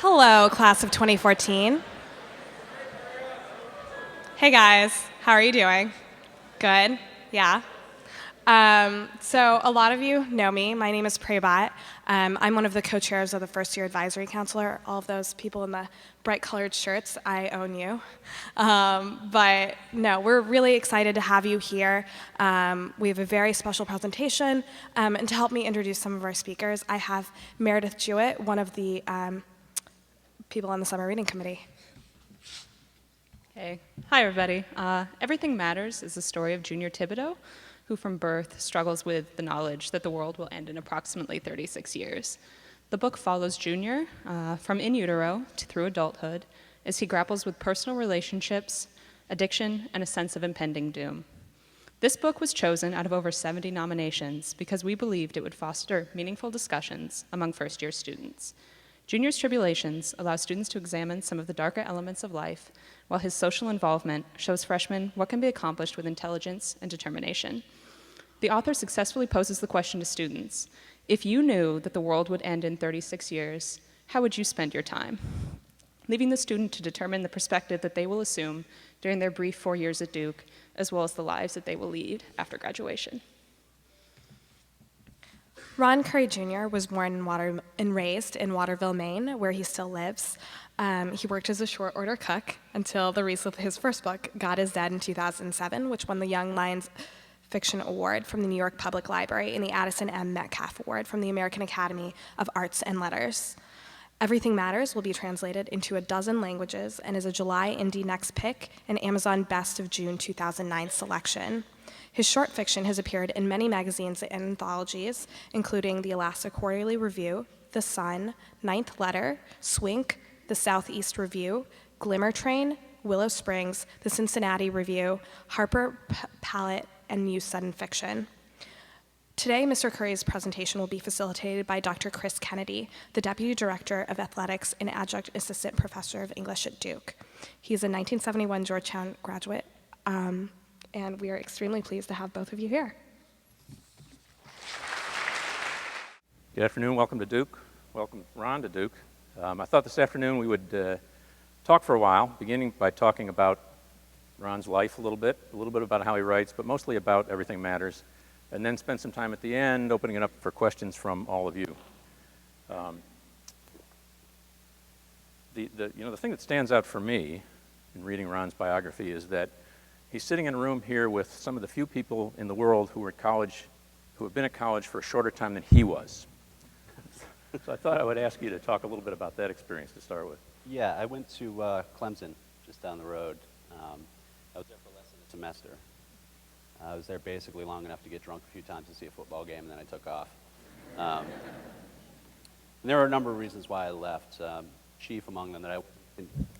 Hello, class of 2014. Hey guys, how are you doing? Good? Yeah? So a lot of you know me. My name is Praybot. I'm one of the co-chairs of the First Year Advisory Council. All of those people in the bright colored shirts, I own you. But no, we're really excited to have you here. We have a very special presentation. And to help me introduce some of our speakers, I have Meredith Jewett, one of the people on the Summer Reading Committee. Hey. Hi, everybody. Everything Matters is the story of Junior Thibodeau, who from birth struggles with the knowledge that the world will end in approximately 36 years. The book follows Junior from in utero to through adulthood as he grapples with personal relationships, addiction, and a sense of impending doom. This book was chosen out of over 70 nominations because we believed it would foster meaningful discussions among first-year students. Junior's tribulations allow students to examine some of the darker elements of life, while his social involvement shows freshmen what can be accomplished with intelligence and determination. The author successfully poses the question to students: if you knew that the world would end in 36 years, how would you spend your time? Leaving the student to determine the perspective that they will assume during their brief 4 years at Duke, as well as the lives that they will lead after graduation. Ron Currie Jr. was born and raised in Waterville, Maine, where he still lives. He worked as a short order cook until the release of his first book, God is Dead, in 2007, which won the Young Lions Fiction Award from the New York Public Library and the Addison M. Metcalf Award from the American Academy of Arts and Letters. Everything Matters will be translated into 12 languages and is a July Indie Next Pick and Amazon Best of June 2009 selection. His short fiction has appeared in many magazines and anthologies, including the Alaska Quarterly Review, The Sun, Ninth Letter, Swink, The Southeast Review, Glimmer Train, Willow Springs, The Cincinnati Review, Harper Palette, and Muse Sudden Fiction. Today, Mr. Currie's presentation will be facilitated by Dr. Chris Kennedy, the Deputy Director of Athletics and Adjunct Assistant Professor of English at Duke. He's a 1971 Georgetown graduate, and we are extremely pleased to have both of you here. Good afternoon, welcome to Duke. Welcome, Ron, to Duke. I thought this afternoon we would talk for a while, beginning by talking about Ron's life a little bit about how he writes, but mostly about Everything Matters, and then spend some time at the end opening it up for questions from all of you. The thing that stands out for me in reading Ron's biography is that he's sitting in a room here with some of the few people in the world who have been at college for a shorter time than he was. So I thought I would ask you to talk a little bit about that experience to start with. Yeah, I went to Clemson, just down the road. I was there for less than a semester. I was there basically long enough to get drunk a few times to see a football game, and then I took off. And there were a number of reasons why I left, chief among them that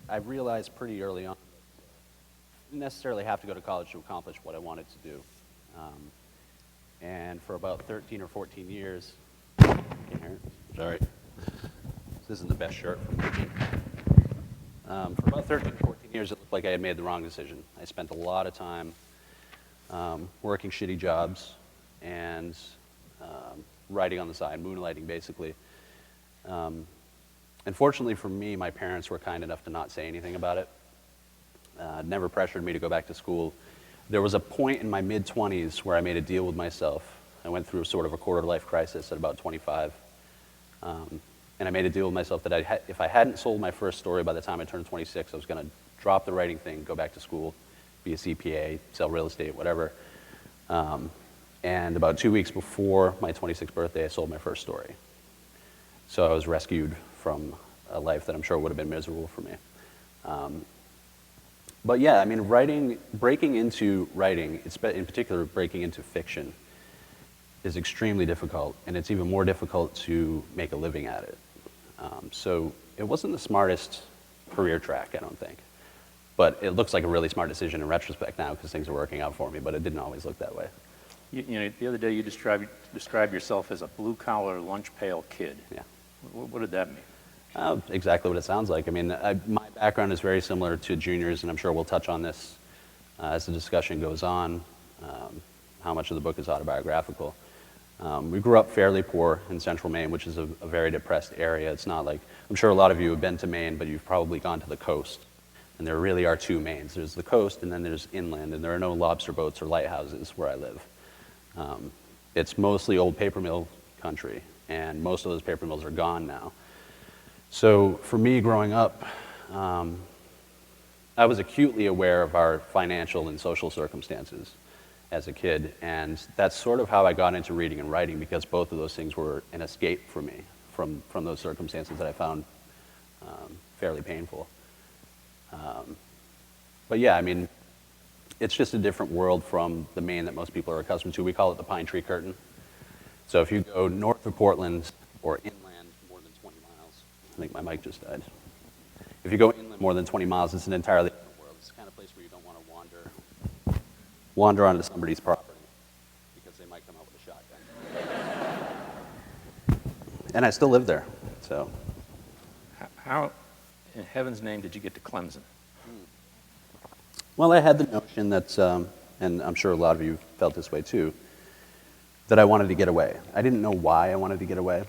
I realized pretty early on. I didn't necessarily have to go to college to accomplish what I wanted to do. And for about 13 or 14 years, sorry, this isn't the best shirt for me. For about 13 or 14 years, it looked like I had made the wrong decision. I spent a lot of time working shitty jobs and writing on the side, moonlighting basically. Unfortunately for me, my parents were kind enough to not say anything about it. Never pressured me to go back to school. There was a point in my mid-20s where I made a deal with myself. I went through sort of a quarter-life crisis at about 25. And I made a deal with myself that if I hadn't sold my first story by the time I turned 26, I was going to drop the writing thing, go back to school, be a CPA, sell real estate, whatever. And about 2 weeks before my 26th birthday, I sold my first story. So I was rescued from a life that I'm sure would have been miserable for me. But yeah, I mean, breaking into writing, in particular breaking into fiction, is extremely difficult, and it's even more difficult to make a living at it. So it wasn't the smartest career track, I don't think. But it looks like a really smart decision in retrospect now because things are working out for me, but it didn't always look that way. You know, the other day you described yourself as a blue-collar, lunch-pail kid. Yeah. What did that mean? Exactly what it sounds like. I mean, my background is very similar to Junior's, and I'm sure we'll touch on this as the discussion goes on, how much of the book is autobiographical. We grew up fairly poor in central Maine, which is a very depressed area. It's not like, I'm sure a lot of you have been to Maine, but you've probably gone to the coast. And there really are two Maines. There's the coast, and then there's inland, and there are no lobster boats or lighthouses where I live. It's mostly old paper mill country, and most of those paper mills are gone now. So for me, growing up, I was acutely aware of our financial and social circumstances as a kid, and that's sort of how I got into reading and writing, because both of those things were an escape for me from those circumstances that I found fairly painful. But yeah, I mean, it's just a different world from the Maine that most people are accustomed to. We call it the pine tree curtain. So if you go north of Portland or inland more than 20 miles, I think my mic just died. If you go inland more than 20 miles, it's an entirely different world. It's the kind of place where you don't want to wander onto somebody's property because they might come out with a shotgun. And I still live there, so. How in heaven's name did you get to Clemson? Well, I had the notion that, and I'm sure a lot of you felt this way too, that I wanted to get away. I didn't know why I wanted to get away.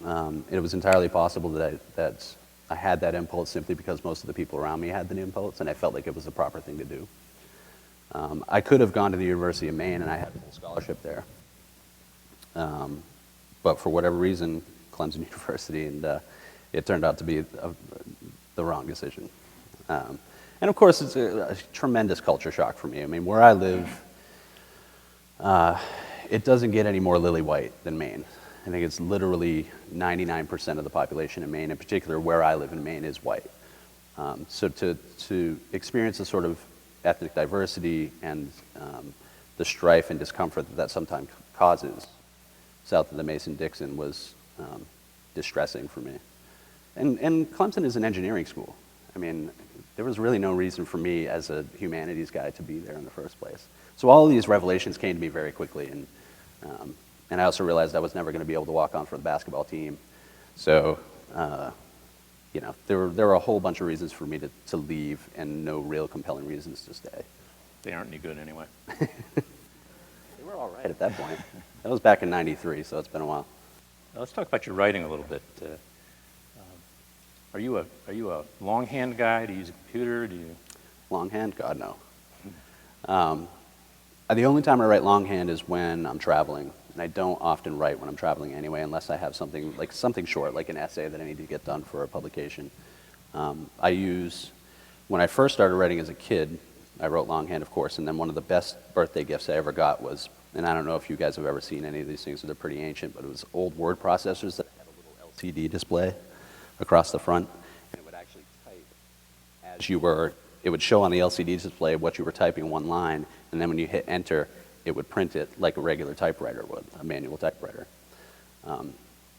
It was entirely possible that I had that impulse simply because most of the people around me had the impulse, and I felt like it was the proper thing to do. I could have gone to the University of Maine, and I had a full scholarship there. But for whatever reason, Clemson University, and it turned out to be the wrong decision. And of course, it's a tremendous culture shock for me. I mean, where I live, it doesn't get any more lily white than Maine. I think it's literally 99% of the population in Maine, in particular where I live in Maine, is white. So to experience the sort of ethnic diversity and the strife and discomfort that sometimes causes south of the Mason-Dixon was distressing for me. And Clemson is an engineering school. I mean, there was really no reason for me as a humanities guy to be there in the first place. So all of these revelations came to me very quickly, and I also realized I was never going to be able to walk on for the basketball team. So, you know, there were a whole bunch of reasons for me to leave, and no real compelling reasons to stay. They aren't any good anyway. They were all right at that point. That was back in '93, so it's been a while. Now, let's talk about your writing a little bit. Are you a longhand guy? Do you use a computer? Do you? Longhand? God, no. The only time I write longhand is when I'm traveling, and I don't often write when I'm traveling anyway, unless I have something short, like an essay that I need to get done for a publication. When I first started writing as a kid, I wrote longhand, of course, and then one of the best birthday gifts I ever got was, and I don't know if you guys have ever seen any of these things, they're pretty ancient, but it was old word processors that had a little LCD display across the front, and it would actually type as you were, it would show on the LCD display what you were typing one line, and then when you hit enter, it would print it like a regular typewriter would, a manual typewriter.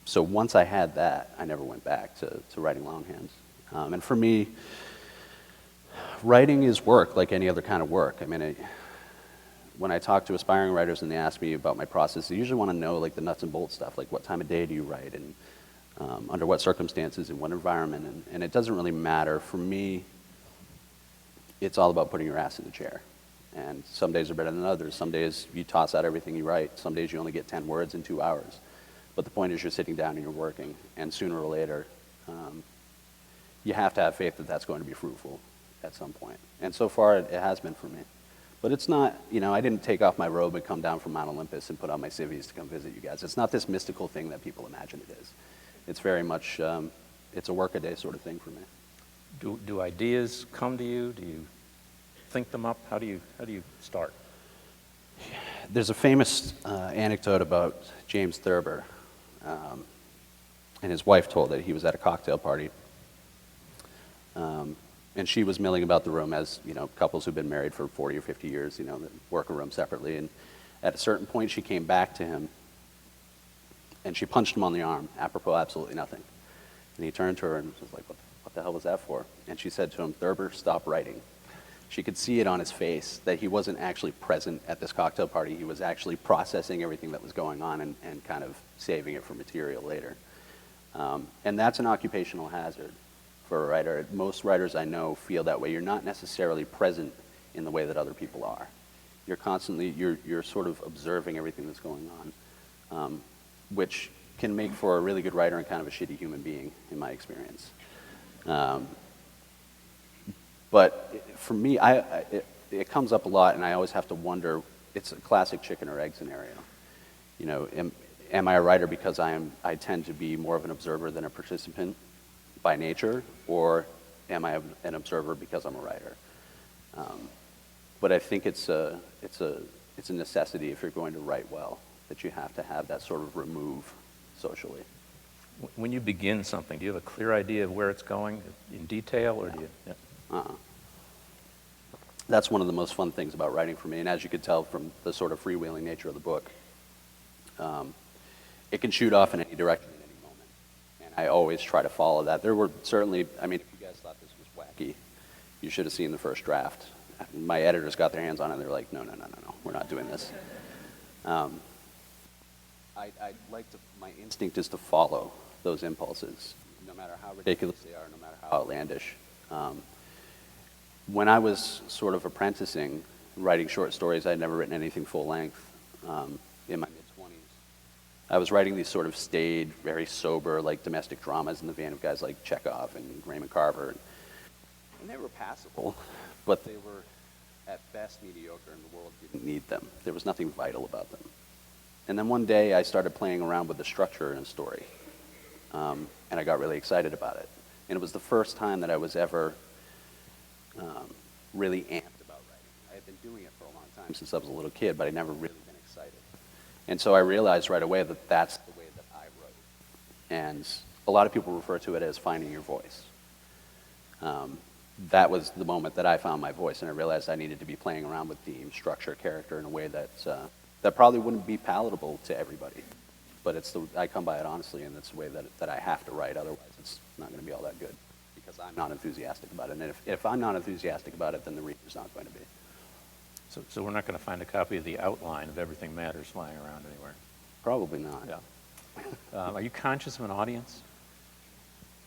So once I had that, I never went back to writing longhand. And for me, writing is work like any other kind of work. I mean, when I talk to aspiring writers and they ask me about my process, they usually want to know like the nuts and bolts stuff, like what time of day do you write, and under what circumstances, in what environment, and it doesn't really matter. For me, it's all about putting your ass in the chair. And some days are better than others. Some days you toss out everything you write. Some days you only get 10 words in 2 hours. But the point is you're sitting down and you're working, and sooner or later, you have to have faith that that's going to be fruitful at some point. And so far, it has been for me. But it's not, you know, I didn't take off my robe and come down from Mount Olympus and put on my civvies to come visit you guys. It's not this mystical thing that people imagine it is. It's very much, it's a work-a-day sort of thing for me. Do ideas come to you? Do you think them up? How do you start? There's a famous anecdote about James Thurber, and his wife told that he was at a cocktail party, and she was milling about the room as, you know, couples who've been married for 40 or 50 years, you know, that work a room separately. And at a certain point, she came back to him, and she punched him on the arm, apropos absolutely nothing. And he turned to her and was like, what the hell was that for? And she said to him, Thurber, stop writing. She could see it on his face that he wasn't actually present at this cocktail party. He was actually processing everything that was going on and kind of saving it for material later. And that's an occupational hazard for a writer. Most writers I know feel that way. You're not necessarily present in the way that other people are. You're constantly, you're sort of observing everything that's going on, which can make for a really good writer and kind of a shitty human being, in my experience. But for me, it comes up a lot, and I always have to wonder, it's a classic chicken or egg scenario. You know, am I a writer because I tend to be more of an observer than a participant by nature, or am I an observer because I'm a writer? But I think it's a necessity if you're going to write well, that you have to have that sort of remove socially. When you begin something, do you have a clear idea of where it's going in detail, or do you? Yeah. That's one of the most fun things about writing for me, and as you could tell from the sort of freewheeling nature of the book, it can shoot off in any direction at any moment, and I always try to follow that. There were certainly, I mean, if you guys thought this was wacky, you should have seen the first draft. My editors got their hands on it, and they're like, no, we're not doing this. I like to, my instinct is to follow those impulses, no matter how ridiculous they are, no matter how outlandish. When I was sort of apprenticing, writing short stories, I'd never written anything full length in my mid-20s. I was writing these sort of staid, very sober, like domestic dramas in the vein of guys like Chekhov and Raymond Carver. And they were passable, but they were at best mediocre, and the world didn't need them. There was nothing vital about them. And then one day I started playing around with the structure in a story, and I got really excited about it. And it was the first time that I was ever really amped about writing. I had been doing it for a long time, since I was a little kid, but I'd never really been excited. And so I realized right away that that's the way that I wrote. And a lot of people refer to it as finding your voice. That was the moment that I found my voice, and I realized I needed to be playing around with theme, structure, character in a way that that probably wouldn't be palatable to everybody. But it's I come by it honestly, and it's the way that I have to write. Otherwise, it's not going to be all that good, because I'm not enthusiastic about it. And if I'm not enthusiastic about it, then the reader's not going to be. So we're not going to find a copy of the outline of Everything Matters flying around anywhere? Probably not. Yeah. Are you conscious of an audience?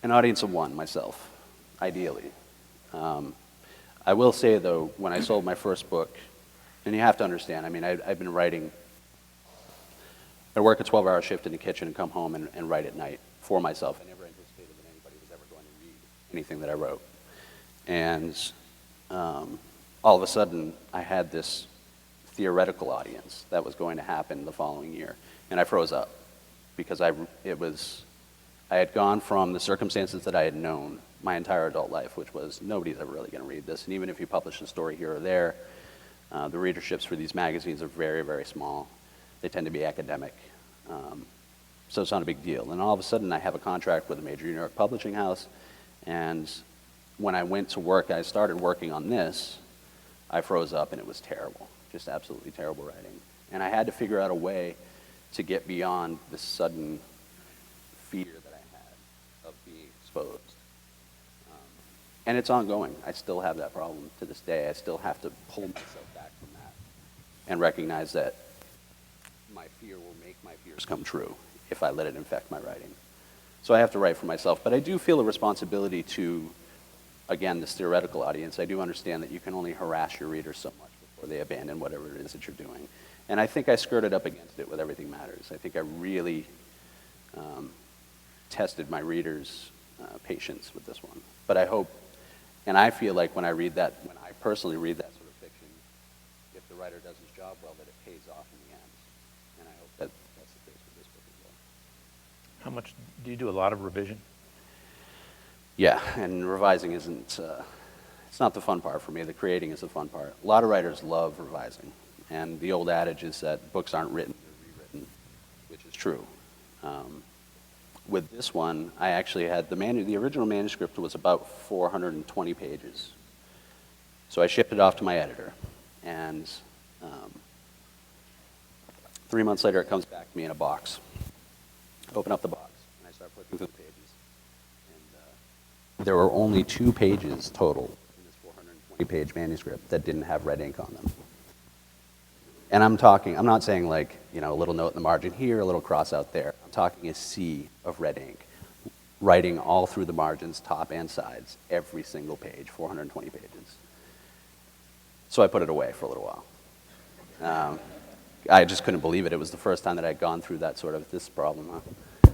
An audience of one, myself, ideally. I will say, though, when I sold my first book, and you have to understand, I mean, I've been writing, I work a 12-hour shift in the kitchen and come home and write at night for myself. I never anticipated that anybody was ever going to read anything that I wrote. And all of a sudden, I had this theoretical audience that was going to happen the following year. And I froze up, because I had gone from the circumstances that I had known my entire adult life, which was nobody's ever really going to read this. And even if you publish a story here or there, the readerships for these magazines are very, very small. They tend to be academic. So it's not a big deal. And all of a sudden, I have a contract with a major New York publishing house. And when I went to work, I started working on this, I froze up, and it was terrible, just absolutely terrible writing. And I had to figure out a way to get beyond this sudden fear that I had of being exposed. And it's ongoing. I still have that problem to this day. I still have to pull myself back from that and recognize that my fear will make my fears come true if I let it infect my writing. So I have to write for myself. But I do feel a responsibility to, again, this theoretical audience. I do understand that you can only harass your readers so much before they abandon whatever it is that you're doing. And I think I skirted up against it with Everything Matters. I think I really tested my readers' patience with this one. But I hope, and I feel like when I personally read that sort of fiction, if the writer does his job well, that it pays off in the end. And I hope that that's the case with this book as well. How much do you do? A lot of revision? Yeah, and revising isn't, it's not the fun part for me. The creating is the fun part. A lot of writers love revising. And the old adage is that books aren't written, they're rewritten, which is true. With this one, I actually had the original manuscript was about 420 pages. So I shipped it off to my editor, and 3 months later, it comes back to me in a box. I open up the box, and I start flipping through the pages. And there were only 2 pages total in this 420-page manuscript that didn't have red ink on them. And I'm not saying like, a little note in the margin here, a little cross out there. I'm talking a sea of red ink, writing all through the margins, top and sides, every single page, 420 pages. So I put it away for a little while. I just couldn't believe it. It was the first time that I'd gone through that sort of this problem. Huh?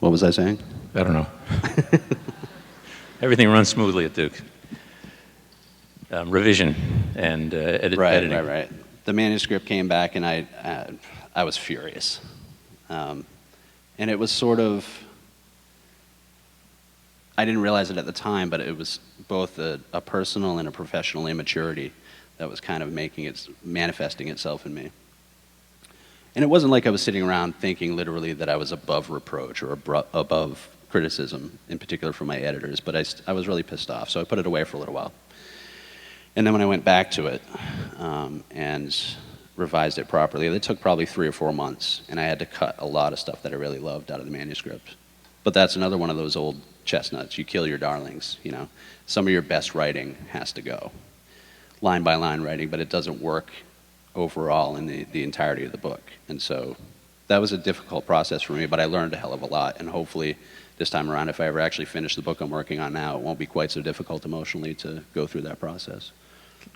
What was I saying? I don't know. Everything runs smoothly at Duke. Revision and editing. Right. The manuscript came back, and I was furious. And it was sort of, I didn't realize it at the time, but it was both a personal and a professional immaturity that was kind of manifesting itself in me. And it wasn't like I was sitting around thinking literally that I was above reproach or above criticism, in particular from my editors, but I was really pissed off, so I put it away for a little while. And then when I went back to it and revised it properly, it took probably 3 or 4 months, and I had to cut a lot of stuff that I really loved out of the manuscript. But that's another one of those old chestnuts. You kill your darlings, you know. Some of your best writing has to go. Line by line writing, but it doesn't work overall in the entirety of the book. And so that was a difficult process for me, but I learned a hell of a lot, and hopefully this time around, if I ever actually finish the book I'm working on now, it won't be quite so difficult emotionally to go through that process.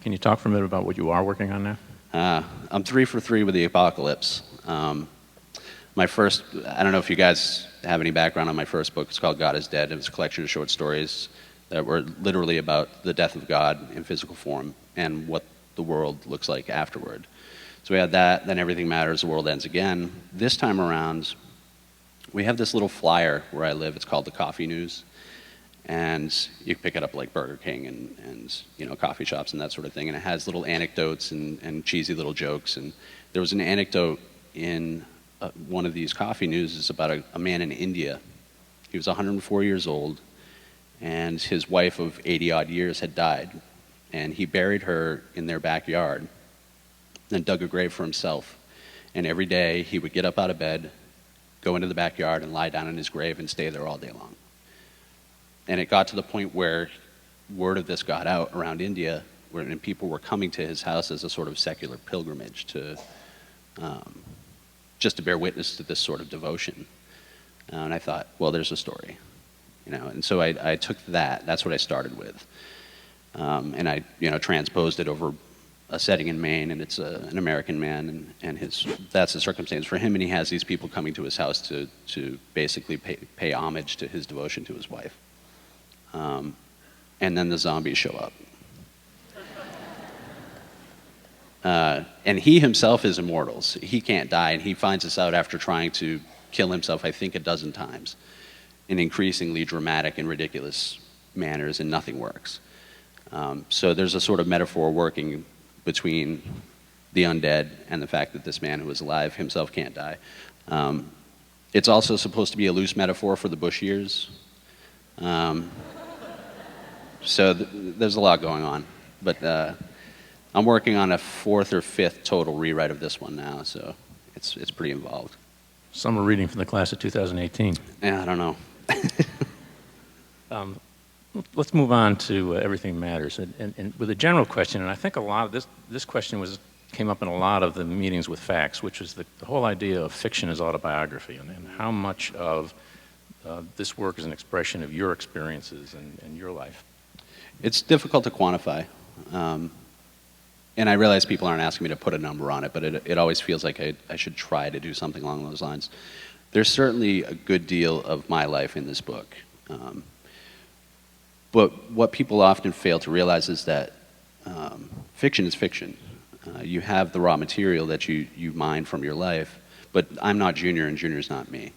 Can you talk for a minute about what you are working on now? I'm 3 for 3 with the apocalypse. My first, I don't know if you guys have any background on my first book. It's called God is Dead. It was a collection of short stories that were literally about the death of God in physical form and what the world looks like afterward. So we had that, then Everything Matters, The World Ends Again. This time around, we have this little flyer where I live. It's called the Coffee News. And you can pick it up like Burger King and you know, coffee shops and that sort of thing. And it has little anecdotes and cheesy little jokes. And there was an anecdote in one of these coffee news about a man in India. He was 104 years old, and his wife of 80-odd years had died. And he buried her in their backyard, then dug a grave for himself. And every day he would get up out of bed, go into the backyard and lie down in his grave and stay there all day long. And it got to the point where word of this got out around India, and people were coming to his house as a sort of secular pilgrimage to just to bear witness to this sort of devotion. And I thought, well, there's a story, you know. And so I took that. That's what I started with, and I, you know, transposed it over a setting in Maine, and it's an American man, and that's the circumstance for him, and he has these people coming to his house to basically pay homage to his devotion to his wife. And then the zombies show up. And he himself is immortal. So he can't die, and he finds this out after trying to kill himself, I think, 12 times in increasingly dramatic and ridiculous manners, and nothing works. So there's a sort of metaphor working between the undead and the fact that this man who is alive himself can't die. It's also supposed to be a loose metaphor for the Bush years. So there's a lot going on. But I'm working on a 4th or 5th total rewrite of this one now, so it's pretty involved. Summer reading from the class of 2018. Yeah, I don't know. Let's move on to Everything Matters. And with a general question, and I think a lot of this question came up in a lot of the meetings with Facts, which is the whole idea of fiction as autobiography, and how much of this work is an expression of your experiences and your life. It's difficult to quantify. And I realize people aren't asking me to put a number on it, but it always feels like I should try to do something along those lines. There's certainly a good deal of my life in this book. But what people often fail to realize is that fiction is fiction. You have the raw material that you mine from your life, but I'm not Junior and Junior's not me.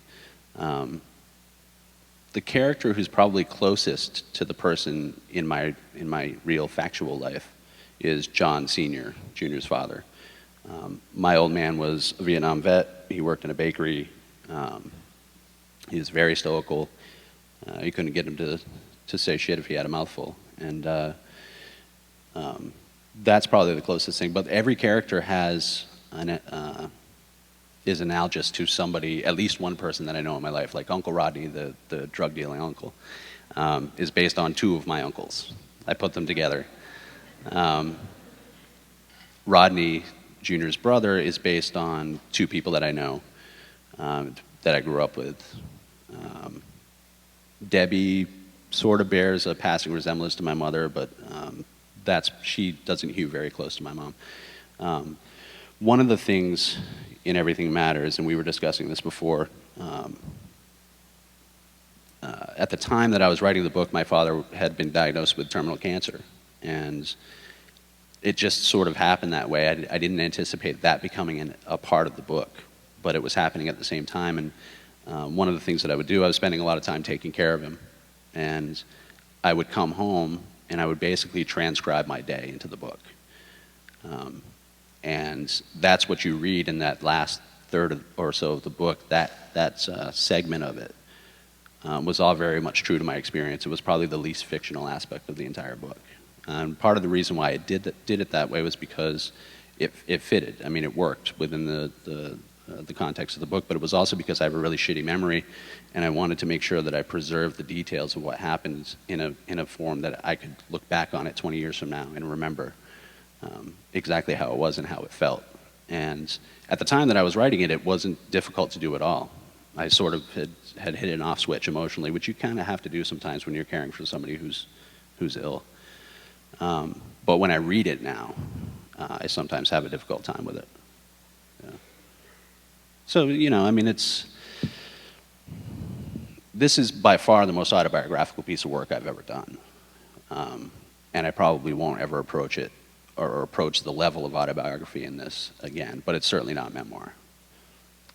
The character who's probably closest to the person in my real factual life is John Sr., Junior's father. My old man was a Vietnam vet. He worked in a bakery. He was very stoical. You couldn't get him to say shit if he had a mouthful. And that's probably the closest thing. But every character has is analogous to somebody, at least one person that I know in my life. Like Uncle Rodney, the drug-dealing uncle, is based on 2 of my uncles. I put them together. Rodney, Junior's brother, is based on 2 people that I know, that I grew up with. Debbie sort of bears a passing resemblance to my mother, but she doesn't hew very close to my mom. One of the things in Everything Matters, and we were discussing this before, at the time that I was writing the book, my father had been diagnosed with terminal cancer, and it just sort of happened that way. I didn't anticipate that becoming a part of the book, but it was happening at the same time. And one of the things that I would do, I was spending a lot of time taking care of him, and I would come home and I would basically transcribe my day into the book. And that's what you read in that last third or so of the book. That segment of it was all very much true to my experience. It was probably the least fictional aspect of the entire book. And part of the reason why I did it that way was because it fitted. I mean, it worked within the context of the book, but it was also because I have a really shitty memory, and I wanted to make sure that I preserved the details of what happened in a form that I could look back on it 20 years from now and remember exactly how it was and how it felt. And at the time that I was writing it, it wasn't difficult to do at all. I sort of had hit an off switch emotionally, which you kind of have to do sometimes when you're caring for somebody who's ill. But when I read it now, I sometimes have a difficult time with it. Yeah. So, I mean, this is by far the most autobiographical piece of work I've ever done. And I probably won't ever approach it or approach the level of autobiography in this again, but it's certainly not memoir.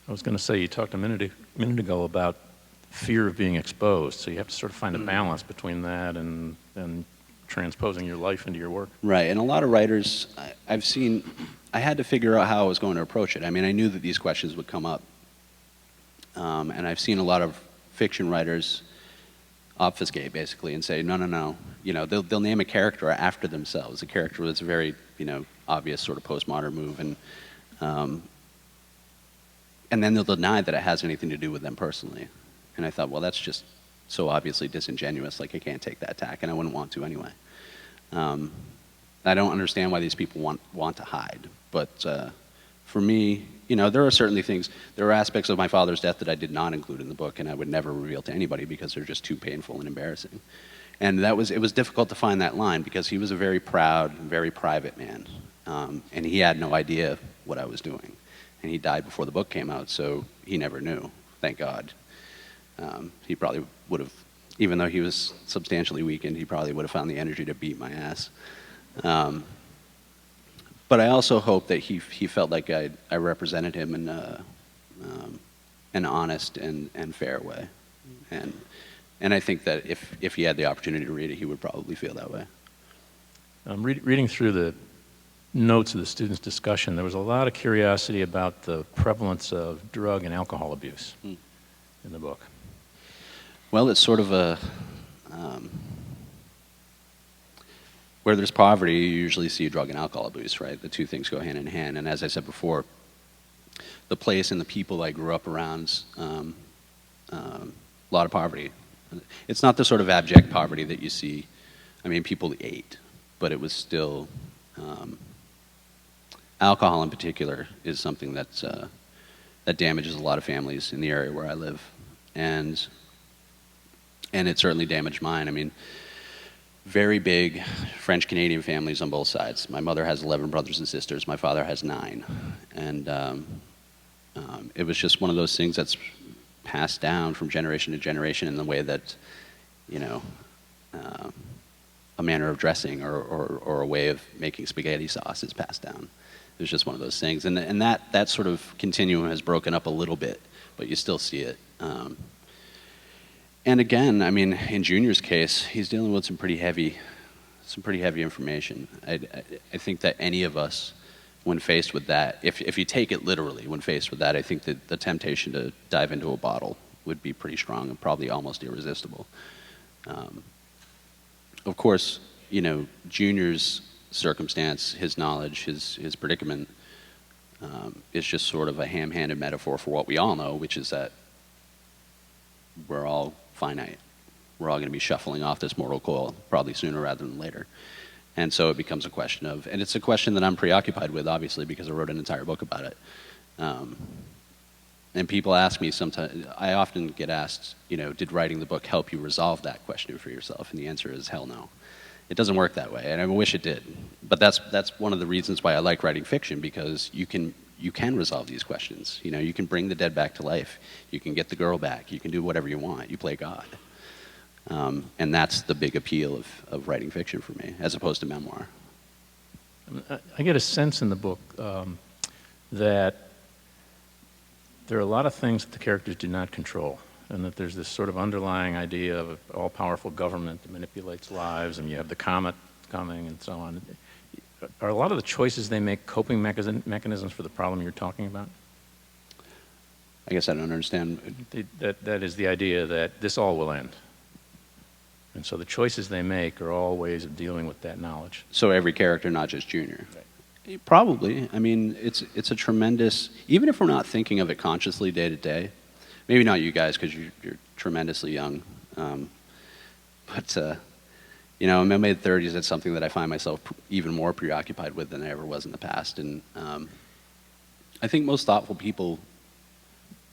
I was going to say, you talked a minute ago about fear of being exposed, so you have to sort of find a balance between that and transposing your life into your work. Right, and a lot of writers, I've seen, I had to figure out how I was going to approach it. I mean, I knew that these questions would come up, and I've seen a lot of fiction writers obfuscate, basically, and say, no. They'll name a character after themselves, a character that's a very, obvious sort of postmodern move, and then they'll deny that it has anything to do with them personally. And I thought, well, that's just so obviously disingenuous, like I can't take that tack, and I wouldn't want to anyway. I don't understand why these people want to hide, but for me, there are certainly things, there are aspects of my father's death that I did not include in the book, and I would never reveal to anybody because they're just too painful and embarrassing. And it was difficult to find that line because he was a very proud, very private man, and he had no idea what I was doing. And he died before the book came out, so he never knew, thank God. He probably would have, even though he was substantially weakened, he probably would have found the energy to beat my ass. But I also hope that he felt like I represented him in an honest and fair way. And I think that if he had the opportunity to read it, he would probably feel that way. Reading through the notes of the students' discussion, there was a lot of curiosity about the prevalence of drug and alcohol abuse in the book. Well, it's sort of where there's poverty, you usually see drug and alcohol abuse, right? The two things go hand in hand. And as I said before, the place and the people I grew up around, a lot of poverty. It's not the sort of abject poverty that you see. I mean, people ate, but it was still, alcohol in particular is something that damages a lot of families in the area where I live. And it certainly damaged mine. I mean, very big French-Canadian families on both sides. My mother has 11 brothers and sisters. My father has 9. And it was just one of those things that's passed down from generation to generation in the way that, a manner of dressing or a way of making spaghetti sauce is passed down. It was just one of those things. And that sort of continuum has broken up a little bit, but you still see it. And again, I mean, in Junior's case, he's dealing with some pretty heavy information. I think that any of us, when faced with that, if you take it literally, when faced with that, I think that the temptation to dive into a bottle would be pretty strong and probably almost irresistible. Of course, Junior's circumstance, his knowledge, his predicament, is just sort of a ham-handed metaphor for what we all know, which is that we're all finite. We're all going to be shuffling off this mortal coil, probably sooner rather than later. And so it becomes a question of, and it's a question that I'm preoccupied with, obviously, because I wrote an entire book about it. And people ask me sometimes, I often get asked, did writing the book help you resolve that question for yourself? And the answer is hell no. It doesn't work that way, and I wish it did. But that's one of the reasons why I like writing fiction, because you can resolve these questions. You can bring the dead back to life. You can get the girl back. You can do whatever you want. You play God. And that's the big appeal of writing fiction for me, as opposed to memoir. I get a sense in the book that there are a lot of things that the characters do not control, and that there's this sort of underlying idea of an all-powerful government that manipulates lives, and you have the comet coming and so on. Are a lot of the choices they make coping mechanisms for the problem you're talking about? I guess I don't understand. That is the idea that this all will end. And so the choices they make are all ways of dealing with that knowledge. So every character, not just Junior? Right. Probably. I mean, it's a tremendous, even if we're not thinking of it consciously day to day, maybe not you guys because you're tremendously young, but you know, in my mid-30s, it's something that I find myself even more preoccupied with than I ever was in the past. And I think most thoughtful people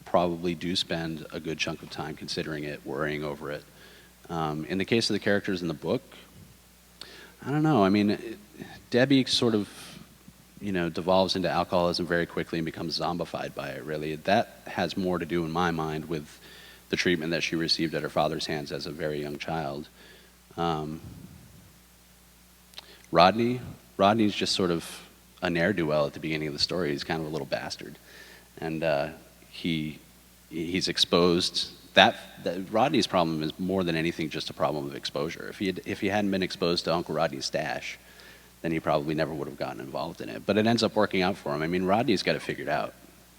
probably do spend a good chunk of time considering it, worrying over it. In the case of the characters in the book, I don't know. I mean, Debbie sort of, you know, devolves into alcoholism very quickly and becomes zombified by it, really. That has more to do, in my mind, with the treatment that she received at her father's hands as a very young child. Rodney's just sort of a ne'er-do-well at the beginning of the story. He's kind of a little bastard. And he's exposed. That Rodney's problem is more than anything just a problem of exposure. If he hadn't been exposed to Uncle Rodney's stash, then he probably never would have gotten involved in it. But it ends up working out for him. I mean, Rodney's got it figured out.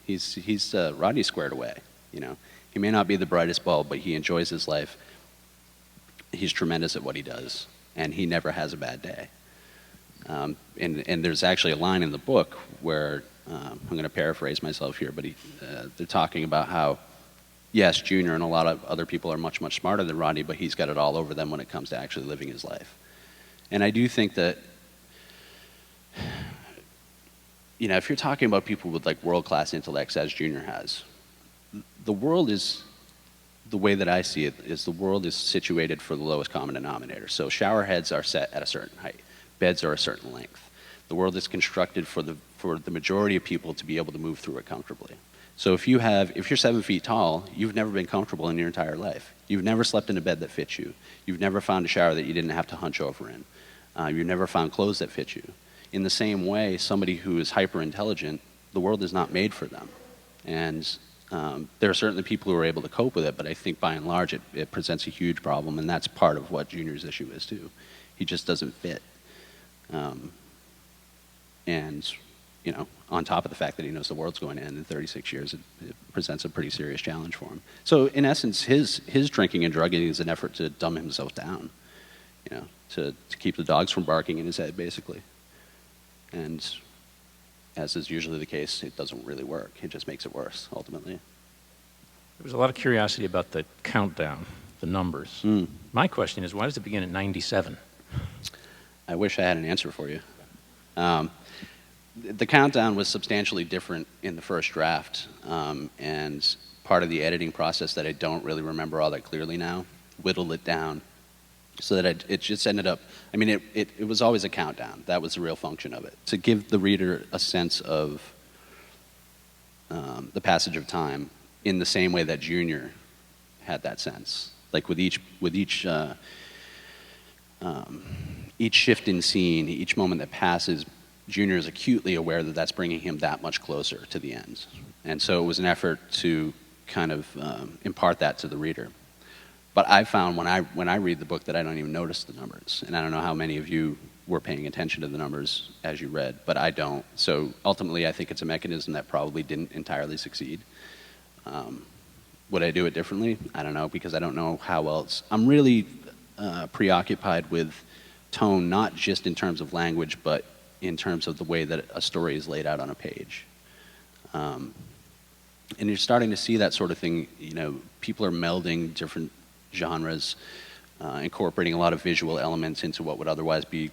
Rodney's squared away. You know, he may not be the brightest bulb, but he enjoys his life. He's tremendous at what he does, and he never has a bad day. And there's actually a line in the book where I'm going to paraphrase myself here, but they're talking about how, yes, Junior and a lot of other people are much, much smarter than Rodney, but he's got it all over them when it comes to actually living his life. And I do think that, you know, if you're talking about people with like world-class intellects as Junior has, the world is, the way that I see it, is the world is situated for the lowest common denominator. So shower heads are set at a certain height. Beds are a certain length. The world is constructed for the majority of people to be able to move through it comfortably. So if you're 7 feet tall, you've never been comfortable in your entire life. You've never slept in a bed that fits you. You've never found a shower that you didn't have to hunch over in. You've never found clothes that fit you. In the same way, somebody who is hyper intelligent, the world is not made for them. And there are certainly people who are able to cope with it, but I think by and large it presents a huge problem, and that's part of what Junior's issue is too. He just doesn't fit. And, you know, on top of the fact that he knows the world's going to end in 36 years, it presents a pretty serious challenge for him. So in essence, his drinking and drugging is an effort to dumb himself down, you know, to keep the dogs from barking in his head, basically. And as is usually the case, it doesn't really work. It just makes it worse, ultimately. There was a lot of curiosity about the countdown, the numbers. My question is, why does it begin at 97? I wish I had an answer for you. The countdown was substantially different in the first draft, and part of the editing process that I don't really remember all that clearly now whittled it down so that it just ended up, I mean, it was always a countdown. That was the real function of it, to give the reader a sense of the passage of time in the same way that Junior had that sense. Like with each shift in scene, each moment that passes, Junior is acutely aware that that's bringing him that much closer to the end. And so it was an effort to kind of impart that to the reader. But I found when I read the book that I don't even notice the numbers. And I don't know how many of you were paying attention to the numbers as you read, but I don't. So ultimately, I think it's a mechanism that probably didn't entirely succeed. Would I do it differently? I don't know, because I don't know how else. I'm really preoccupied with tone, not just in terms of language, but in terms of the way that a story is laid out on a page. And you're starting to see that sort of thing. You know, people are melding different genres, incorporating a lot of visual elements into what would otherwise be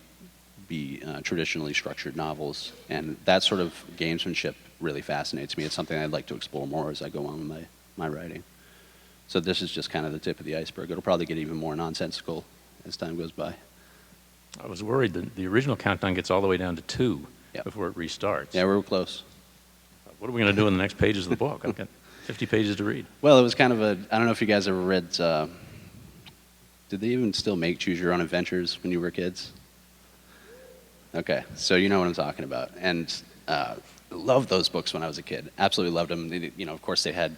traditionally structured novels. And that sort of gamesmanship really fascinates me. It's something I'd like to explore more as I go on with my writing. So this is just kind of the tip of the iceberg. It'll probably get even more nonsensical as time goes by. I was worried that the original countdown gets all the way down to 2 Yep. before it restarts. Yeah, we're close. What are we going to do in the next pages of the book? I've got 50 pages to read. Well, it was kind of I don't know if you guys ever read Did they even still make Choose Your Own Adventures when you were kids? Okay, so you know what I'm talking about. And loved those books when I was a kid. Absolutely loved them. They, you know, of course, they had,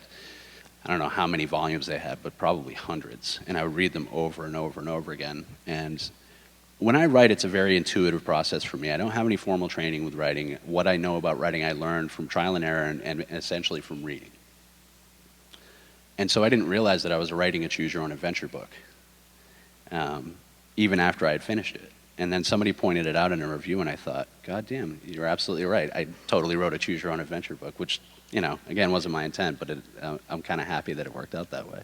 I don't know how many volumes they had, but probably hundreds. And I would read them over and over and over again. And when I write, it's a very intuitive process for me. I don't have any formal training with writing. What I know about writing, I learned from trial and error and essentially from reading. And so I didn't realize that I was writing a Choose Your Own Adventure book, even after I had finished it. And then somebody pointed it out in a review, and I thought, God damn, you're absolutely right. I totally wrote a Choose Your Own Adventure book, which, you know, again, wasn't my intent, but I'm kind of happy that it worked out that way.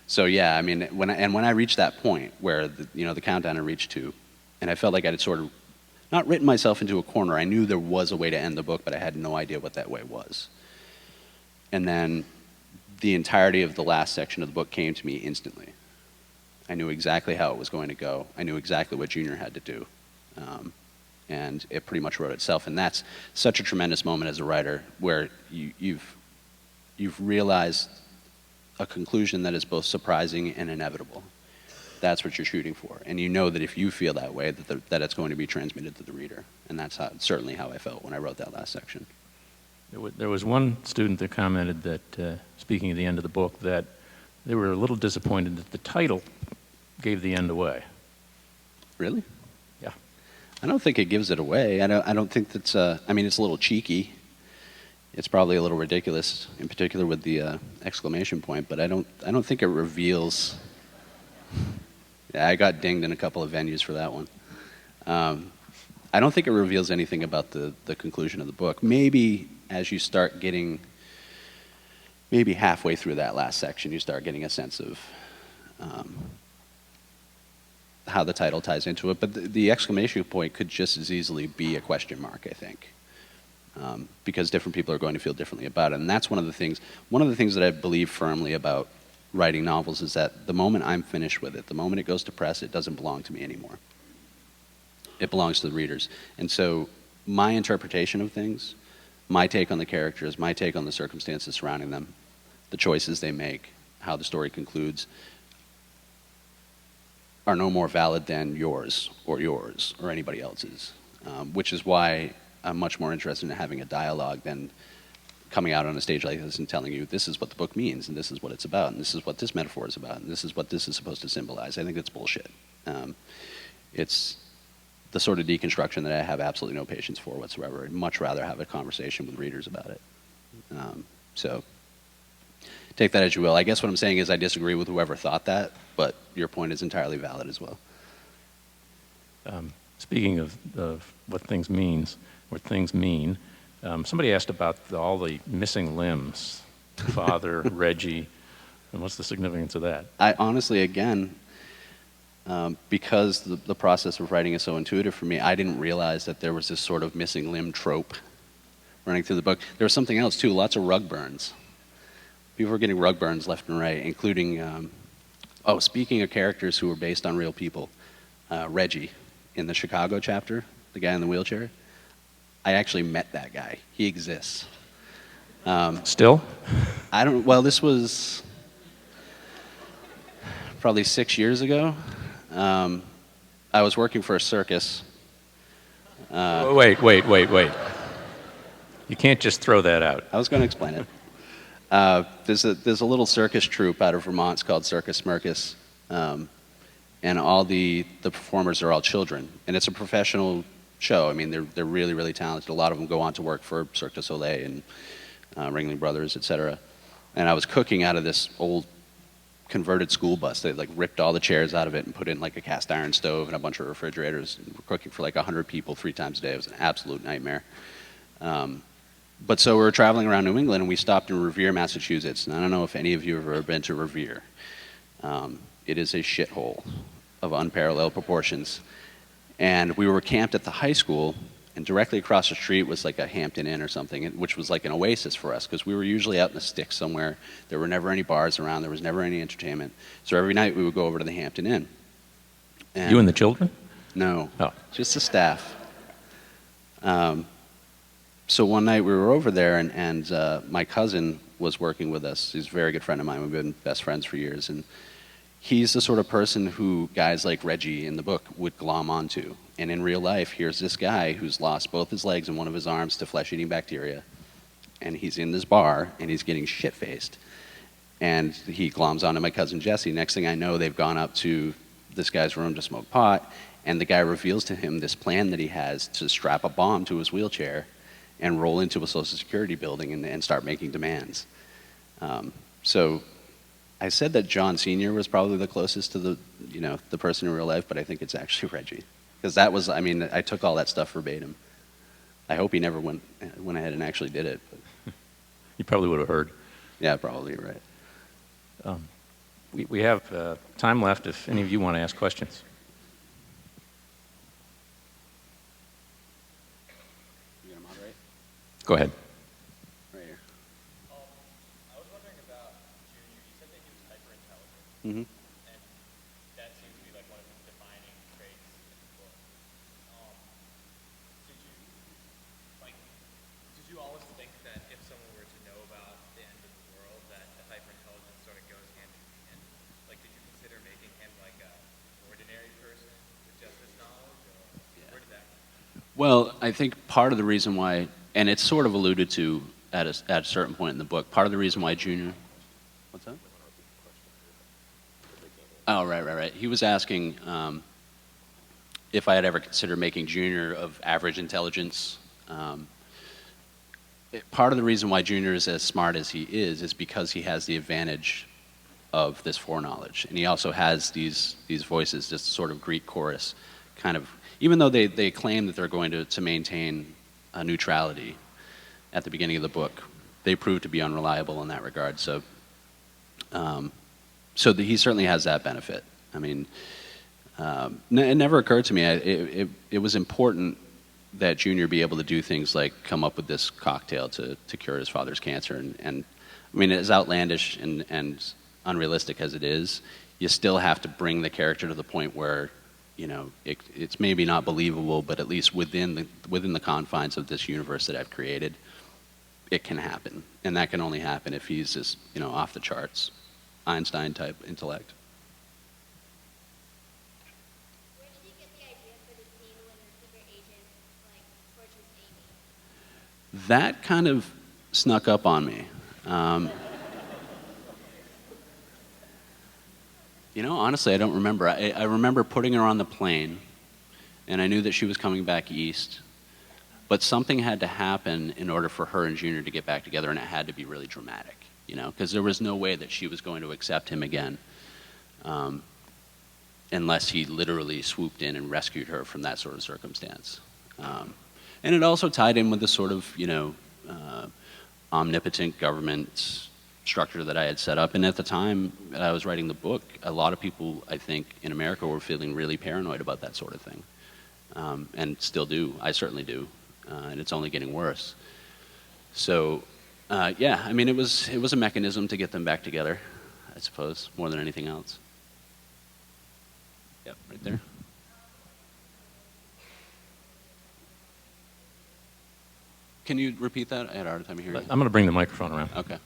So yeah, I mean, when I reached that point where the countdown had reached 2, and I felt like I had sort of not written myself into a corner. I knew there was a way to end the book, but I had no idea what that way was. And then the entirety of the last section of the book came to me instantly. I knew exactly how it was going to go. I knew exactly what Junior had to do. And it pretty much wrote itself. And that's such a tremendous moment as a writer, where you've realized a conclusion that is both surprising and inevitable. That's what you're shooting for. And you know that if you feel that way, that it's going to be transmitted to the reader. And that's certainly how I felt when I wrote that last section. There was one student that commented that, speaking of the end of the book, that they were a little disappointed that the title gave the end away. Really? Yeah. I don't think it gives it away. I don't think that's. I mean, it's a little cheeky. It's probably a little ridiculous, in particular with the exclamation point. But I don't think it reveals. Yeah, I got dinged in a couple of venues for that one. I don't think it reveals anything about the conclusion of the book. Maybe as you start getting, maybe halfway through that last section, you start getting a sense of how the title ties into it. But the exclamation point could just as easily be a question mark, I think, because different people are going to feel differently about it. And that's one of the things that I believe firmly about writing novels is that the moment I'm finished with it, the moment it goes to press, it doesn't belong to me anymore. It belongs to the readers. And so my interpretation of things, my take on the characters, my take on the circumstances surrounding them, the choices they make, how the story concludes, are no more valid than yours or anybody else's, which is why I'm much more interested in having a dialogue than coming out on a stage like this and telling you this is what the book means and this is what it's about and this is what this metaphor is about and this is what this is supposed to symbolize. I think that's bullshit. It's the sort of deconstruction that I have absolutely no patience for whatsoever. I'd much rather have a conversation with readers about it. So take that as you will. I guess what I'm saying is I disagree with whoever thought that, but your point is entirely valid as well. Speaking of what things mean, somebody asked about all the missing limbs, Father, Reggie, and what's the significance of that? I honestly, again, because the process of writing is so intuitive for me, I didn't realize that there was this sort of missing limb trope running through the book. There was something else, too, lots of rug burns. People were getting rug burns left and right, including, speaking of characters who were based on real people, Reggie in the Chicago chapter, the guy in the wheelchair, I actually met that guy. He exists. Still? This was probably 6 years ago. I was working for a circus. Wait. You can't just throw that out. I was going to explain it. There's a little circus troupe out of Vermont. It's called Circus Smirkus, and all the performers are all children, and it's a professional show. I mean, they're really, really talented. A lot of them go on to work for Cirque du Soleil and Ringling Brothers, etc. And I was cooking out of this old converted school bus. They ripped all the chairs out of it and put in a cast iron stove and a bunch of refrigerators. And we're cooking for 100 people 3 times a day. It was an absolute nightmare. But so we were traveling around New England, and we stopped in Revere, Massachusetts. And I don't know if any of you have ever been to Revere. It is a shithole of unparalleled proportions. And we were camped at the high school, and directly across the street was a Hampton Inn or something, which was an oasis for us, because we were usually out in the sticks somewhere. There were never any bars around. There was never any entertainment. So every night we would go over to the Hampton Inn. You and the children? No. Oh. Just the staff. So one night we were over there, and my cousin was working with us. He's a very good friend of mine. We've been best friends for years. And he's the sort of person who guys like Reggie in the book would glom onto. And in real life, here's this guy who's lost both his legs and one of his arms to flesh-eating bacteria. And he's in this bar, and he's getting shit-faced. And he gloms onto my cousin Jesse. Next thing I know, they've gone up to this guy's room to smoke pot, and the guy reveals to him this plan that he has to strap a bomb to his wheelchair and roll into a Social Security building and start making demands. So I said that John Sr. was probably the closest to the person in real life, but I think it's actually Reggie. Because that was, I mean, I took all that stuff verbatim. I hope he never went ahead and actually did it. But. You probably would have heard. Yeah, probably, you're right. We have time left if any of you want to ask questions. You gonna moderate? Go ahead. Right here. I was wondering about Junior. You said that he was hyper-intelligent, Mm-hmm. and that seems to be like one of his defining traits in the book. Did you always think that if someone were to know about the end of the world, that the hyper-intelligence sort of goes hand in hand? Like, did you consider making him like a ordinary person with just this knowledge, or where did that come from? Well, I think part of the reason why, and it's sort of alluded to at a certain point in the book, part of the reason why Junior, what's that? Oh, right. He was asking if I had ever considered making Junior of average intelligence. Part of the reason why Junior is as smart as he is because he has the advantage of this foreknowledge. And he also has these voices, this sort of Greek chorus, kind of, even though they claim that they're going to maintain a neutrality at the beginning of the book, they prove to be unreliable in that regard. So he certainly has that benefit. I mean, it never occurred to me, it was important that Junior be able to do things like come up with this cocktail to cure his father's cancer. And I mean, as outlandish and unrealistic as it is, you still have to bring the character to the point where, it's maybe not believable, but at least within the confines of this universe that I've created, it can happen. And that can only happen if he's just, off the charts, Einstein-type intellect. Where did you get the idea for the scene when the secret agent, tortures Amy? That kind of snuck up on me. Honestly, I don't remember. I remember putting her on the plane, and I knew that she was coming back east, but something had to happen in order for her and Junior to get back together, and it had to be really dramatic, because there was no way that she was going to accept him again unless he literally swooped in and rescued her from that sort of circumstance. And it also tied in with the sort of, omnipotent government structure that I had set up. And at the time that I was writing the book, a lot of people, I think, in America were feeling really paranoid about that sort of thing. And still do. I certainly do. And it's only getting worse. So, yeah, I mean, it was a mechanism to get them back together, I suppose, more than anything else. Yep, right there. Can you repeat that? I had a hard time hearing you. I'm going to bring the microphone around. Okay.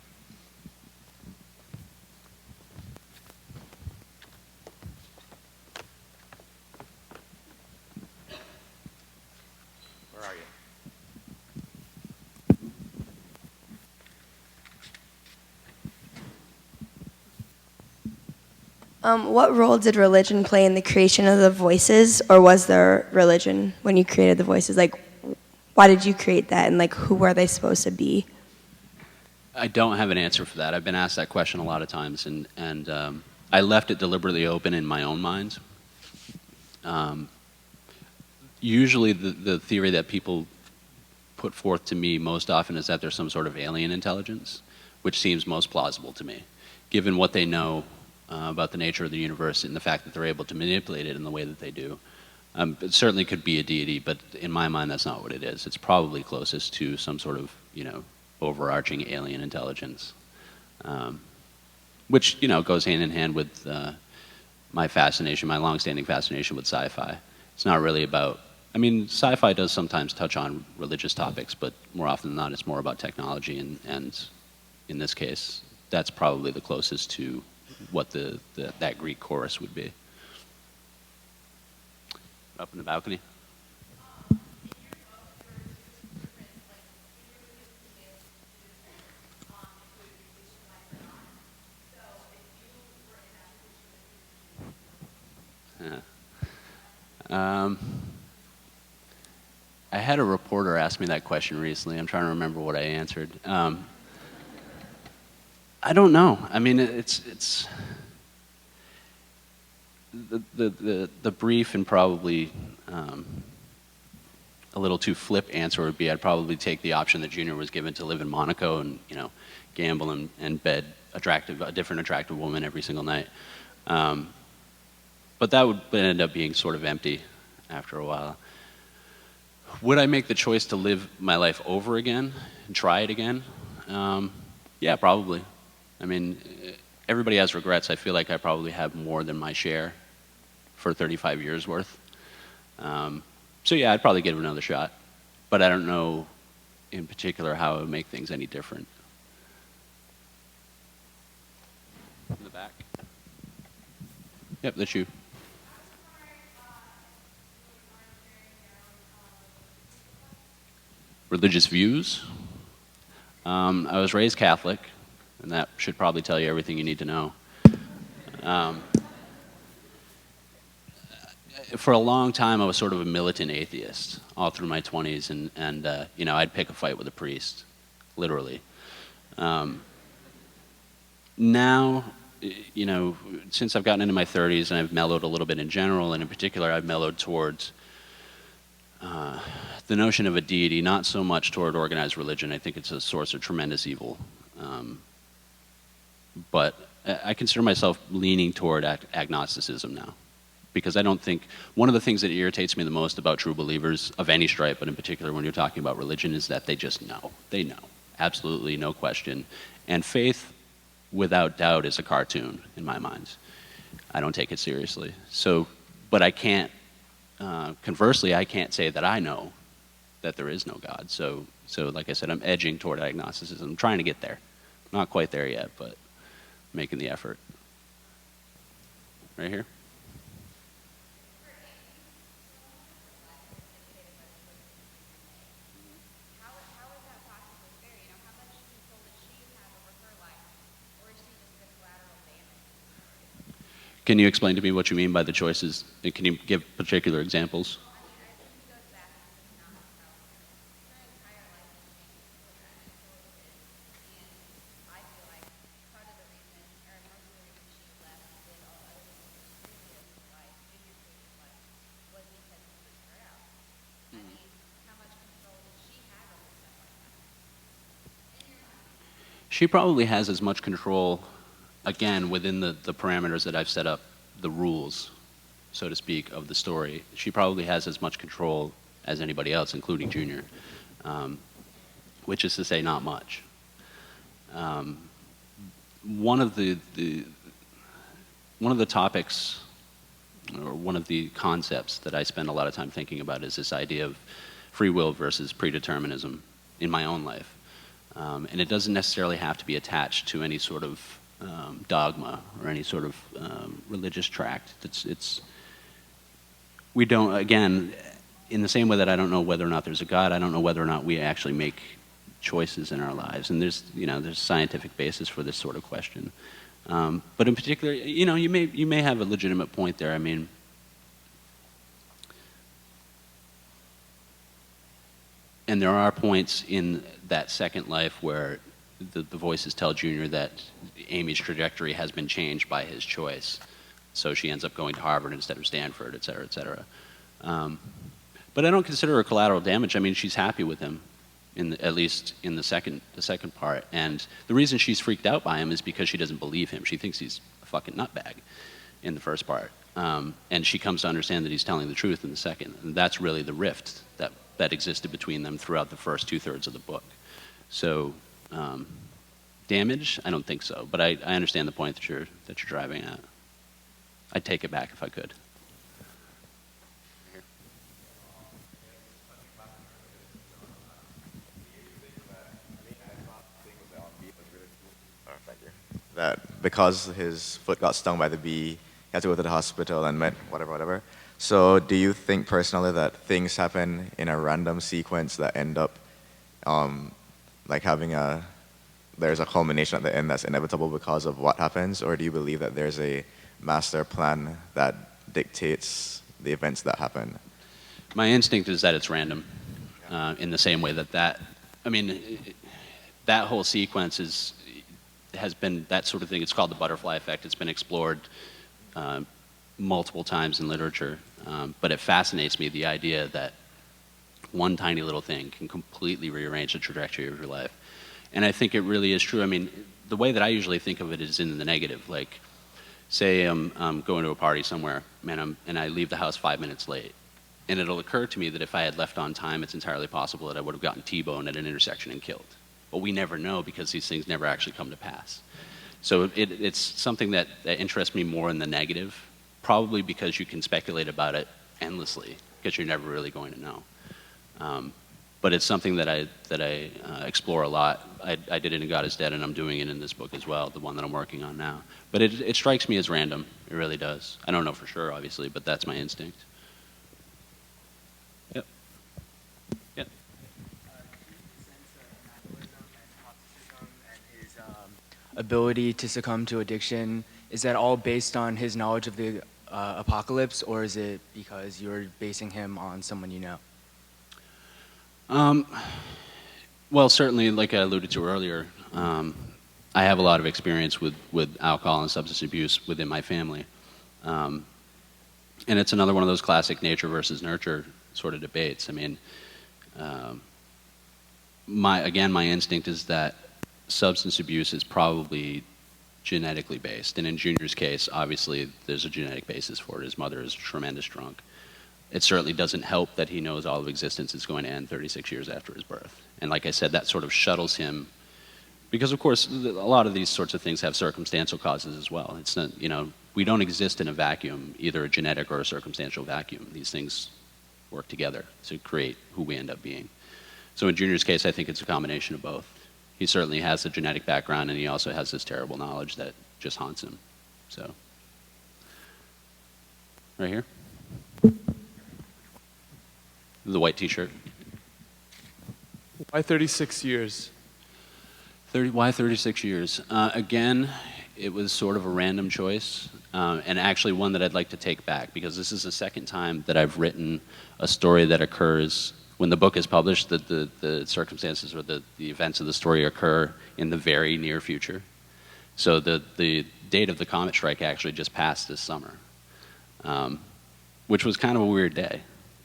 Where are you? What role did religion play in the creation of the voices, or was there religion when you created the voices? Why did you create that, and who were they supposed to be? I don't have an answer for that. I've been asked that question a lot of times, and I left it deliberately open in my own mind. Usually the theory that people put forth to me most often is that there's some sort of alien intelligence, which seems most plausible to me, given what they know about the nature of the universe and the fact that they're able to manipulate it in the way that they do. It certainly could be a deity, but in my mind, that's not what it is. It's probably closest to some sort of, overarching alien intelligence, which, goes hand in hand with my longstanding fascination with sci-fi. It's not really about, sci-fi does sometimes touch on religious topics, but more often than not, it's more about technology, and in this case, that's probably the closest to what that Greek chorus would be. Up in the balcony. Yeah. I had a reporter ask me that question recently. I'm trying to remember what I answered. I don't know. I mean, it's the brief and probably a little too flip answer would be I'd probably take the option that Junior was given to live in Monaco and gamble and bed a different attractive woman every single night. But that would end up being sort of empty after a while. Would I make the choice to live my life over again and try it again? Yeah, probably. I mean, everybody has regrets. I feel like I probably have more than my share for 35 years worth. So yeah, I'd probably give it another shot. But I don't know in particular how it would make things any different. In the back. Yep, that's you. Religious views. I was raised Catholic, and that should probably tell you everything you need to know. For a long time, I was sort of a militant atheist all through my 20s, and I'd pick a fight with a priest, literally. Now, since I've gotten into my 30s and I've mellowed a little bit in general, and in particular, I've mellowed towards the notion of a deity, not so much toward organized religion. I think it's a source of tremendous evil. But I consider myself leaning toward agnosticism now. Because I don't think, one of the things that irritates me the most about true believers of any stripe, but in particular when you're talking about religion, is that they just know. They know. Absolutely, no question. And faith, without doubt, is a cartoon in my mind. I don't take it seriously. So, but I can't, conversely, I can't say that I know that there is no God. So like I said, I'm edging toward agnosticism. I'm trying to get there. Not quite there yet, but making the effort. Right here. Can you explain to me what you mean by the choices? Can you give particular examples? She probably has as much control, again, within the parameters that I've set up, the rules, so to speak, of the story. She probably has as much control as anybody else, including Junior, which is to say not much. One of the topics, or one of the concepts that I spend a lot of time thinking about is this idea of free will versus predeterminism in my own life. And it doesn't necessarily have to be attached to any sort of dogma or any sort of religious tract. We don't, again, in the same way that I don't know whether or not there's a God, I don't know whether or not we actually make choices in our lives. And there's scientific basis for this sort of question. But in particular, you may have a legitimate point there. I mean, and there are points in that second life where the voices tell Junior that Amy's trajectory has been changed by his choice. So she ends up going to Harvard instead of Stanford, et cetera, et cetera. But I don't consider her collateral damage. I mean, she's happy with him, at least in the second part. And the reason she's freaked out by him is because she doesn't believe him. She thinks he's a fucking nutbag in the first part. And she comes to understand that he's telling the truth in the second. And that's really the rift that existed between them throughout the first 2/3 of the book. So, damage? I don't think so. But I understand the point that you're driving at. I'd take it back if I could. that because his foot got stung by the bee, he had to go to the hospital and met whatever. So do you think personally that things happen in a random sequence that end up like there's a culmination at the end that's inevitable because of what happens, or do you believe that there's a master plan that dictates the events that happen? My instinct is that it's random, in the same way that whole sequence has been that sort of thing. It's called the butterfly effect. It's been explored multiple times in literature, but it fascinates me, the idea that one tiny little thing can completely rearrange the trajectory of your life. And I think it really is true. I mean, the way that I usually think of it is in the negative. Like, say I'm going to a party somewhere, and I leave the house 5 minutes late. And it'll occur to me that if I had left on time, it's entirely possible that I would have gotten T-boned at an intersection and killed. But we never know, because these things never actually come to pass. So it's something that interests me more in the negative, probably because you can speculate about it endlessly, because you're never really going to know. But it's something that I explore a lot. I did it in God is Dead, and I'm doing it in this book as well, the one that I'm working on now. But it strikes me as random. It really does. I don't know for sure, obviously, but that's my instinct. Yep. Yep. His ability to succumb to addiction, is that all based on his knowledge of the apocalypse, or is it because you're basing him on someone you know? Well, certainly, like I alluded to earlier, I have a lot of experience with alcohol and substance abuse within my family. And it's another one of those classic nature versus nurture sort of debates. I mean, my instinct is that substance abuse is probably genetically based. And in Junior's case, obviously, there's a genetic basis for it. His mother is a tremendous drunk. It certainly doesn't help that he knows all of existence is going to end 36 years after his birth. And like I said, that sort of shuttles him, because of course, a lot of these sorts of things have circumstantial causes as well. It's not, we don't exist in a vacuum, either a genetic or a circumstantial vacuum. These things work together to create who we end up being. So in Junior's case, I think it's a combination of both. He certainly has a genetic background, and he also has this terrible knowledge that just haunts him. So, right here. The white T-shirt. Why 36 years? Why 36 years? Again, it was sort of a random choice, and actually one that I'd like to take back, because this is the second time that I've written a story that occurs when the book is published, that the circumstances or the events of the story occur in the very near future. So the date of the comet strike actually just passed this summer, which was kind of a weird day.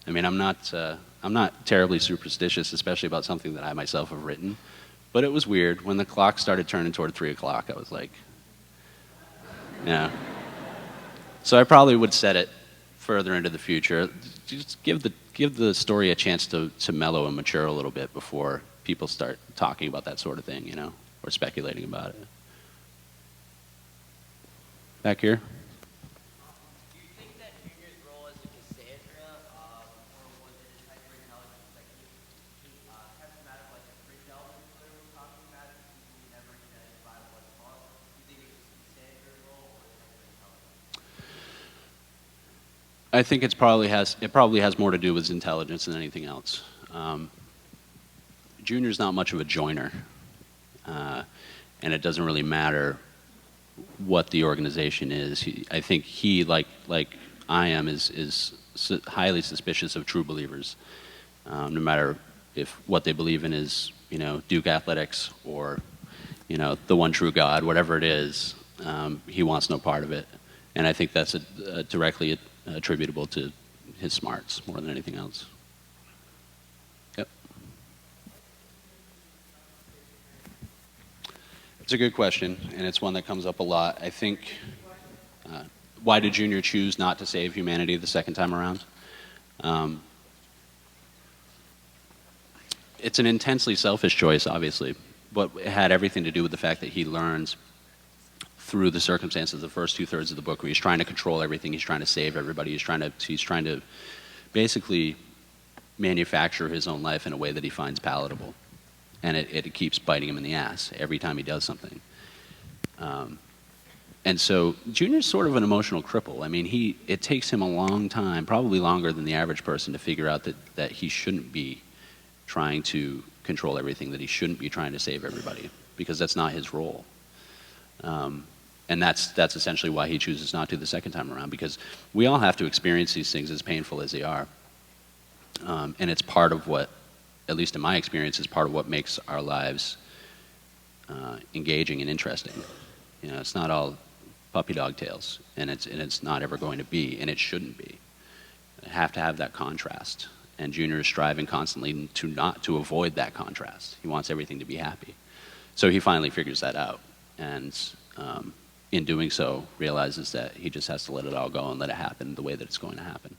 I mean, I'm not terribly superstitious, especially about something that I myself have written, but it was weird. When the clock started turning toward 3 o'clock, I was like, yeah. So I probably would set it further into the future. Just give the story a chance to mellow and mature a little bit before people start talking about that sort of thing, or speculating about it. Back here. I think it probably has more to do with his intelligence than anything else. Junior's not much of a joiner, and it doesn't really matter what the organization is. I think he, like I am, is highly suspicious of true believers, no matter if what they believe in is Duke athletics or the one true God, whatever it is. He wants no part of it, and I think that's directly attributable to his smarts more than anything else. Yep. It's a good question, and it's one that comes up a lot. I think, why did Junior choose not to save humanity the second time around? It's an intensely selfish choice, obviously, but it had everything to do with the fact that he learns through the circumstances, the first 2/3 of the book, where he's trying to control everything, he's trying to save everybody, he's trying to basically manufacture his own life in a way that he finds palatable, and it keeps biting him in the ass every time he does something. And so Junior's sort of an emotional cripple. I mean, it takes him a long time, probably longer than the average person, to figure out that he shouldn't be trying to control everything, that he shouldn't be trying to save everybody, because that's not his role. And that's essentially why he chooses not to the second time around, because we all have to experience these things, as painful as they are. And it's part of what, at least in my experience, is part of what makes our lives engaging and interesting. You know, it's not all puppy dog tales, and it's not ever going to be, and it shouldn't be. You have to have that contrast, and Junior is striving constantly to avoid that contrast. He wants everything to be happy. So he finally figures that out, and in doing so, realizes that he just has to let it all go and let it happen the way that it's going to happen.